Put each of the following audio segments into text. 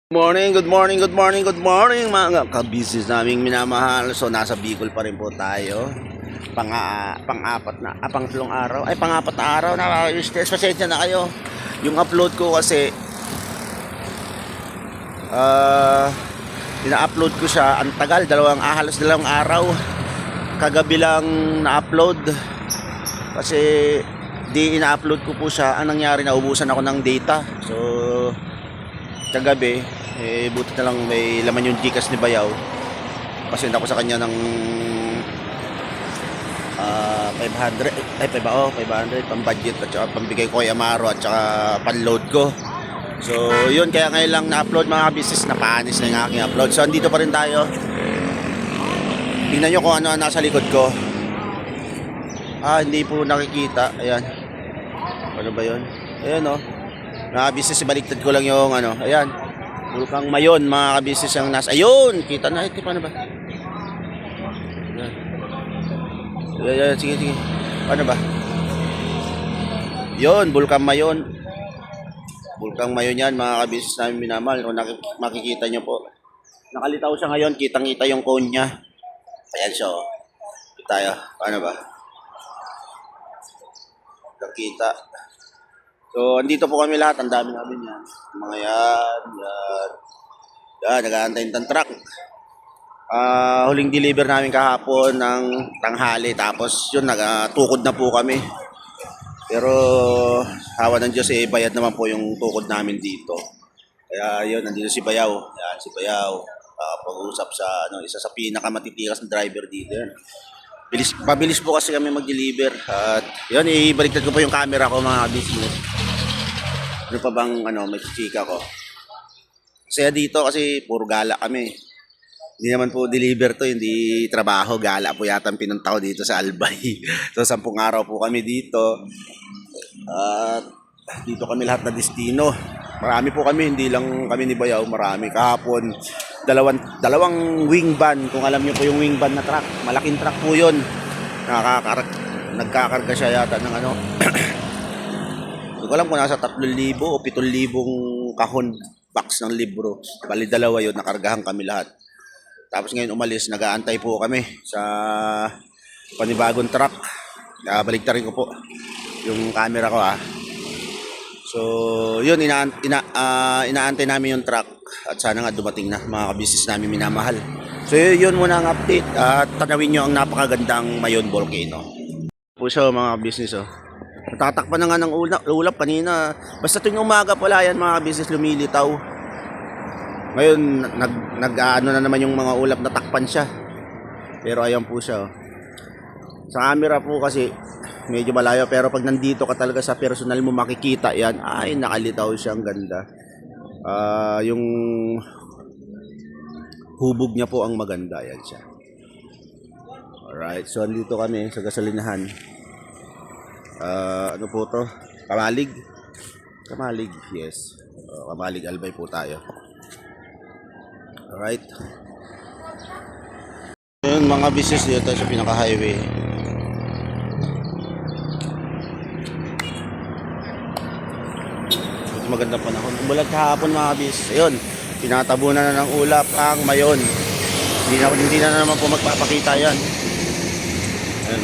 Good morning, mga ka-business naming minamahal. So nasa Bicol pa rin po tayo. Pangatlong araw, pangapat na araw na stress. Pasensya na kayo. Yung upload ko kasi ina-upload ko siya ang tagal, halos dalawang araw. Kagabi lang na-upload kasi di ina-upload ko po siya. Ang nangyari, naubusan ako ng data. So kagabi, buti na lang may laman yung Gcash ni Bayaw. Pasend ako sa kanya ng 500 pang budget at saka pambigay ko kay Amaro at saka pan-load ko. So yun, kaya ngayon lang na-upload mga business, napanis na yung aking upload. So andito pa rin tayo. Tingnan nyo kung ano nasa likod ko. Hindi po nakikita. Ayan, ano ba yun? Ayan o. Mga business, baliktad ko lang yung ayan, Bulkang Mayon mga ka-business ang nasa, ayun, kita na, ito paano ba? Ayan, sige, paano ba? Yun, Bulkang Mayon yan mga ka-business namin minamahal. Kung makikita nyo po, nakalitaw siya ngayon, kitang-kita yung cone nya. Ayan siya, ito tayo, paano ba? Nakita. So, andito po kami lahat. Ang dami namin yan. Mga yan. Nag-aantay ng truck. Huling deliver namin kahapon ng tanghali. Tapos, yun, tukod na po kami. Pero, hawa ng Diyos, bayad naman po yung tukod namin dito. Kaya, yun, nandito si Bayaw. Yan, si Bayaw. Pag-usap sa, isa sa pinakamatitikas na driver dito. Yan. Mabilis po kasi kami mag-deliver. At, yun, ibaliktad ko po yung camera ko mga business. Ano pa bang may chika ko? Kasi dito kasi puro gala kami. Hindi naman po deliver to, hindi trabaho, gala po yata ang pinunta ko dito sa Albay. So 10 araw po kami dito. At dito kami lahat na destino. Marami po kami, hindi lang kami ni Bayaw, marami. Kahapon, dalawang wing van, kung alam niyo po yung wing van na truck. Malaking truck po yun. Nagkakarga siya yata ng Hindi ko alam kung nasa 3,000 o 7,000 kahon box ng libro. Bali dalawa yun, nakargahan kami lahat. Tapos ngayon umalis, nag-aantay po kami sa panibagong truck. Baliktarin ko po yung camera ko So yun, inaantay namin yung truck. At sana nga dumating na mga ka-business namin minamahal. So yun muna ang update. At tanawin nyo ang napakagandang Mayon Volcano. Po siya mga ka-business Natatakpan na nga ng ulap kanina. Basta tuwing umaga pala yan mga business lumilitaw. Ngayon na naman yung mga ulap, natakpan siya. Pero ayan po siya Sa camera po kasi medyo malayo, pero pag nandito ka talaga sa personal mo makikita yan. Nakalitaw siya, ang ganda. Yung hubog niya po ang maganda. Yan siya. Alright, so andito kami sa gasolinahan. Ano po to? Kamalig, yes. Kamalig Albay po tayo. Alright. Yun mga business, dito sa pinaka-highway. Ito magandang panahon. Umulan kahapon mga business. Ayun, tinatabunan na ng ulap ang Mayon. Hindi na naman po magpapakita yan. Ayun.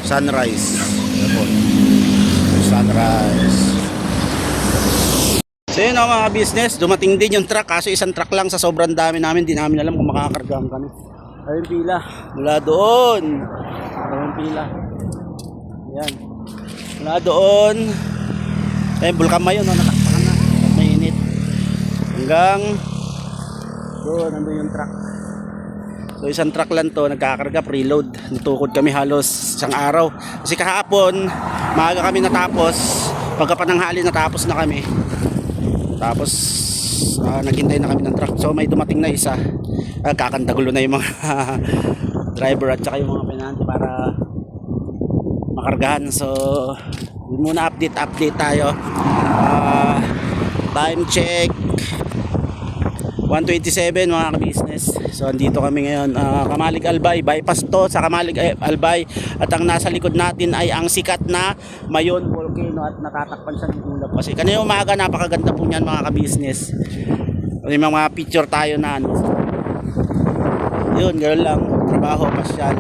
Sunrise. So yun mga business, dumating din yung truck. Kaso isang truck lang, sa sobrang dami namin, di namin alam kung makakargaan kami. Ayun pila, mula doon. Ayun pila. Ayan. Mula doon. Ayun, Bulkang Mayon, natakpakan na. Mainit. Hanggang doon, nandun yung truck. So isang truck lang to, nagkakarga, preload. Natukod kami halos isang araw. Kasi kahapon, maaga kami natapos. Pagkapananghali natapos na kami. Tapos naghintay na kami ng truck. So may dumating na isa. Kakandagulo na yung mga driver at saka yung mga pinante para makargahan. So yun muna, update tayo. Time check 127 mga ka-business. So andito kami ngayon, Kamalig Albay, bypass to sa Kamalig Albay, at ang nasa likod natin ay ang sikat na Mayon Volcano at natatakpan siya ng ulap kasi kanina umaga napakaganda po niyan mga ka-business. May mga picture tayo na ano. Yun, ganoon lang, trabaho, pasyal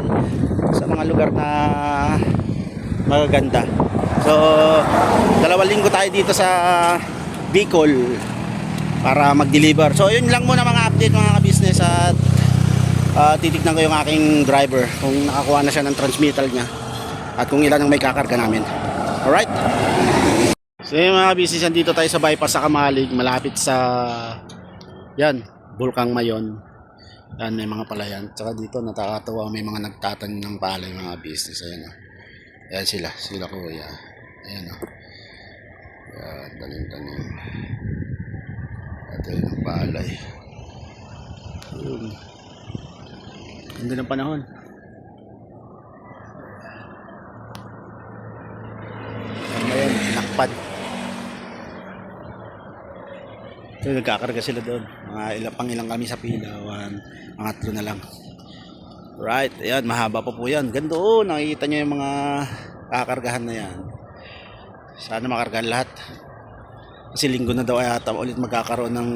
sa mga lugar na magaganda. So 2 linggo tayo dito sa Bicol para mag-deliver. So yun lang muna mga update mga ka-business, at titignan ko yung aking driver kung nakakuha na siya ng transmittal niya at kung ilan ang may kakarga namin. Alright? So yun mga ka-business, dito tayo sa bypass sa Kamalig, malapit sa yan, Bulkang Mayon. Yan, may mga palayan. Tsaka dito natakatawa, may mga nagtatanim ng palay mga business. Ayan o. Ayan sila kuya. Ayan o. Yan, tanim-tanim. Ito yung palay. Ganda ng panahon. Ngayon, nakpad. So, nagkakarga sila doon. Ilang kami sa pila. Mga 3 na lang. Right, ayan, mahaba pa po yan. Ganda nakikita nyo yung mga kakargahan na yan. Sana makargahan lahat. Kasi linggo na daw yata ulit magkakaroon ng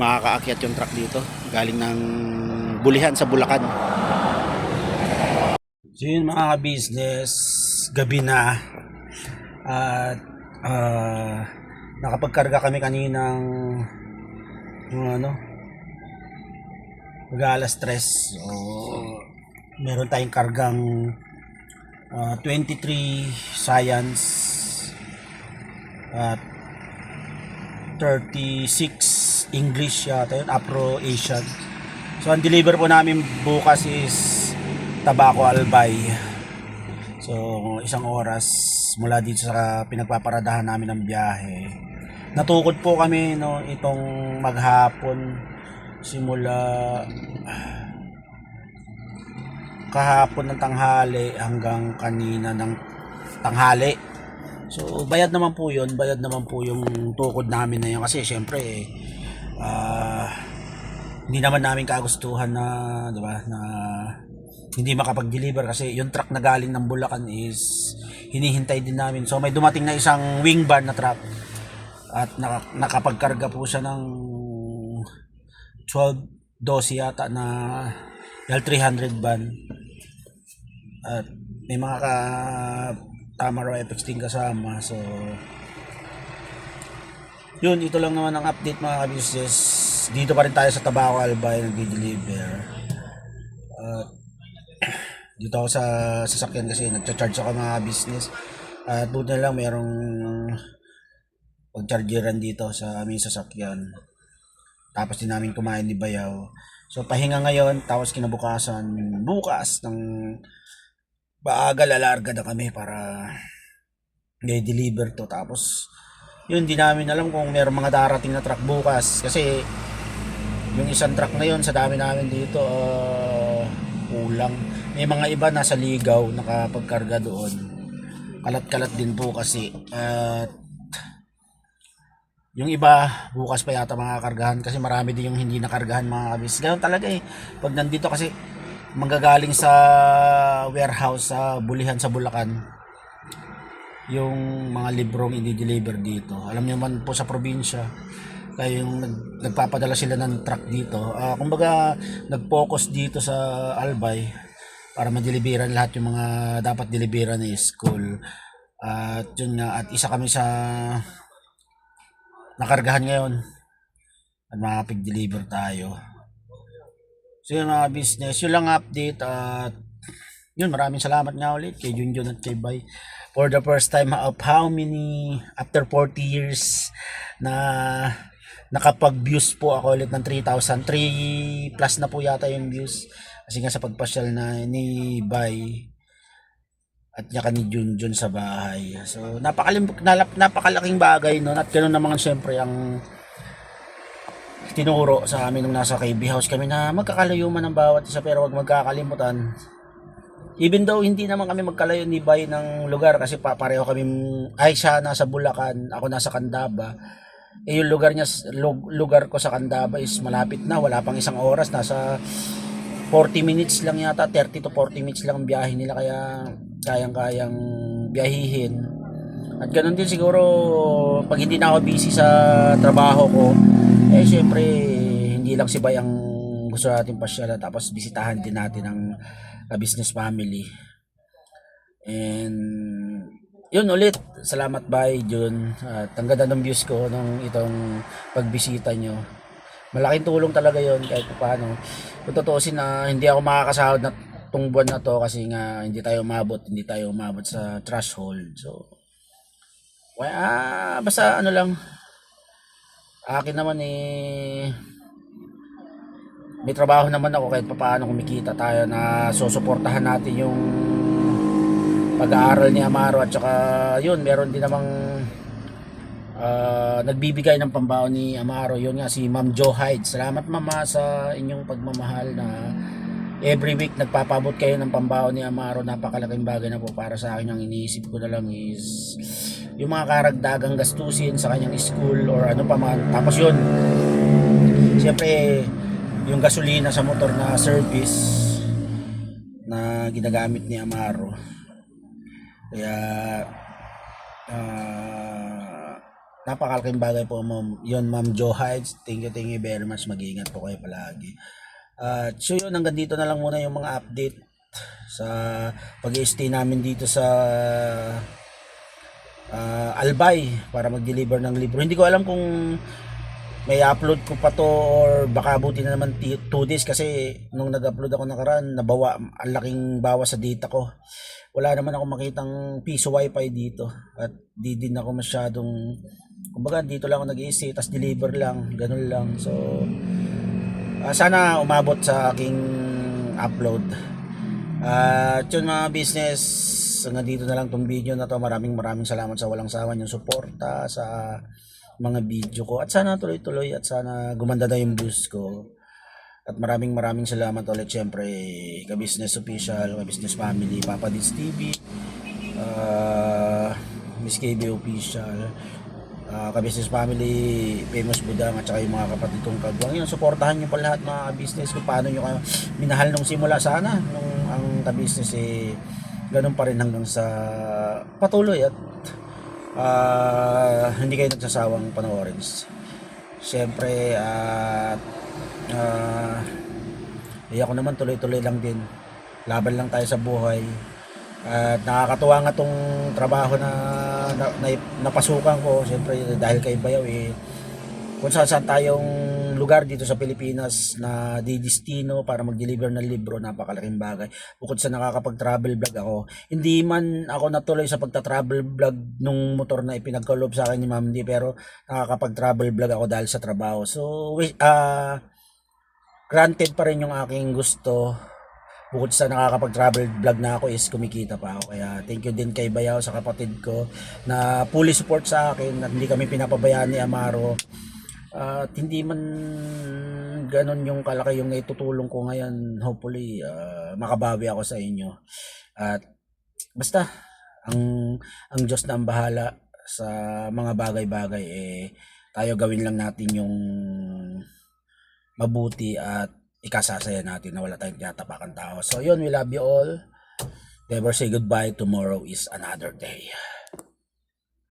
makakaakyat yung truck dito galing ng Bulihan sa Bulacan. So yun mga ka-business, gabi na at nakapagkarga kami kaninang mag-alas 3. So meron tayong kargang 23 Science at 36 English yata yun, Afro Asian. So ang deliver po namin bukas is Tabaco Albay. So 1 oras mula dito sa pinagpaparadahan namin ng biyahe. Natukod po kami itong maghapon simula kahapon ng tanghali hanggang kanina ng tanghali. So bayad naman po yung tukod namin na yun kasi syempre hindi naman namin kagustuhan na, di ba, na hindi makapag-deliver kasi yung truck na galing ng Bulacan is hinihintay din namin. So may dumating na isang wing van na truck at nakapagkarga po siya ng 12 yata na L300 van at may mga Tamaro FX din kasama. So yun, ito lang naman ang update mga ka-business. Dito pa rin tayo sa Tabaco Albay nag-deliver. Dito ako sa sasakyan kasi nagcha-charge ako mga business. At buti na lang merong pag-chargeran dito sa aming sasakyan. Tapos din namin kumain ni Bayaw. So pahinga ngayon, tapos kinabukasan, bukas ng baaga lalarga na kami para i-deliver to. Tapos yun, di namin alam kung meron mga darating na truck bukas kasi yung isang truck na yun sa dami namin dito kulang. May mga iba nasa Ligaw nakapagkarga doon, kalat-kalat din po kasi at yung iba bukas pa yata mga kargahan kasi marami din yung hindi nakargahan mga kabis. Ganun talaga pag nandito kasi manggagaling sa warehouse sa Bulihan sa Bulacan yung mga librong i-deliver dito. Alam niyo man po sa probinsya kaya yung nagpapadala sila ng truck dito. Kumbaga nag-focus dito sa Albay para ma-deliveran lahat yung mga dapat deliveran ni school. At yun nga, at isa kami sa nakargahan ngayon at makapag-deliver tayo. So yun mga business, yun lang update. At yun, maraming salamat nga ulit kay Junjun at kay Bay for the first time of how many after 40 years na nakapag-views po ako ulit ng 3,000 3 plus na po yata yung views kasi nga sa pagpasyal na ni Bay at niya ni Junjun sa bahay. So napakalaking bagay no, at ganoon naman syempre ang tinuro sa amin nung nasa KB House kami na magkakalayo man ang bawat isa pero wag magkakalimutan. Even though hindi naman kami magkalayo ni Bay ng lugar kasi pareho kami, ay siya nasa Bulacan, ako nasa Candaba. yung lugar ko sa Candaba is malapit na, wala pang isang oras, nasa 40 minutes lang yata, 30 to 40 minutes lang ang biyahe nila, kaya kayang-kayang biyahihin. At ganun din siguro pag hindi na ako busy sa trabaho ko, eh syempre hindi lang si Bay ang gusto natin pasyalan, tapos bisitahan din natin ang business family. And yun ulit, salamat Bay Jun. At ang ganda ng views ko nung itong pagbisita nyo. Malaking tulong talaga yon kahit paano. Kung tutuusin na hindi ako makakasahod na tong buwan na to kasi nga hindi tayo umabot sa threshold. So, basta ano lang, akin naman eh, may trabaho naman ako kahit paano kumikita tayo na susuportahan natin yung pag-aaral ni Amaro, at saka yun, meron din namang nagbibigay ng pambaon ni Amaro, yun nga si Ma'am Jo Hyde. Salamat mama sa inyong pagmamahal na every week nagpapabot kayo ng pambaon ni Amaro. Napakalaking bagay na po para sa akin. Ang iniisip ko na lang is yung mga karagdagang gastusin sa kanyang school or ano pa man. Tapos yun, siyempre yung gasolina sa motor na service na ginagamit ni Amaro. Kaya napakalaking bagay po yun Ma'am Jo Hides. Thank you very much. Mag-iingat po kayo palagi. So yun, hanggang dito na lang muna yung mga update sa pag-i-stay namin dito sa Albay para mag-deliver ng libro. Hindi ko alam kung may upload ko pa to or baka buti na naman 2 days, kasi nung nag-upload ako nakaraan, ang laking bawas sa data ko. Wala naman ako makitang piso wifi dito, at di din ako masyadong, kumbaga dito lang ako nag-i-stay, tas deliver lang, ganun lang. So sana umabot sa aking upload. At yun mga business, hanggang dito na lang tong video na to. Maraming salamat sa walang sawa yung suporta sa mga video ko, at sana tuloy-tuloy, at sana gumanda na yung views ko. At maraming salamat ulit syempre ka-business official, ka-business family, Papa Dids TV, Miss KB official, ka-business family, Famous Budang, at saka yung mga kapatid kong kagwang. Yun, suportahan nyo pa lahat mga business kung paano nyo kayo minahal nung simula. Sana nung ang ka-business ganun pa rin hanggang sa patuloy, at hindi kayo nagsasawang panoorin. Siyempre at ako naman tuloy-tuloy lang din, laban lang tayo sa buhay. At nakakatuwa nga tong trabaho na napasukan ko, siyempre dahil kay Bayaw kung saan tayong lugar dito sa Pilipinas na didistino para mag-deliver ng libro. Napakalaking bagay. Bukod sa nakakapag-travel vlog ako, hindi man ako natuloy sa pagta-travel vlog nung motor na ipinagkaloob sa akin ni Ma'am D, pero nakakapag-travel vlog ako dahil sa trabaho. So granted pa rin yung aking gusto. Bukod sa nakakapag-travel vlog na ako is kumikita pa ako. Kaya thank you din kay Bayaw, sa kapatid ko na fully support sa akin, at hindi kami pinapabayaan ni Amaro. At hindi man ganon yung kalaki yung naitutulong ko ngayon, hopefully makabawi ako sa inyo. At basta ang Diyos na ang bahala sa mga bagay-bagay. Tayo gawin lang natin yung mabuti at ikasasaya natin na wala tayong tinatapakan tao. So yun, we love you all. Never say goodbye. Tomorrow is another day.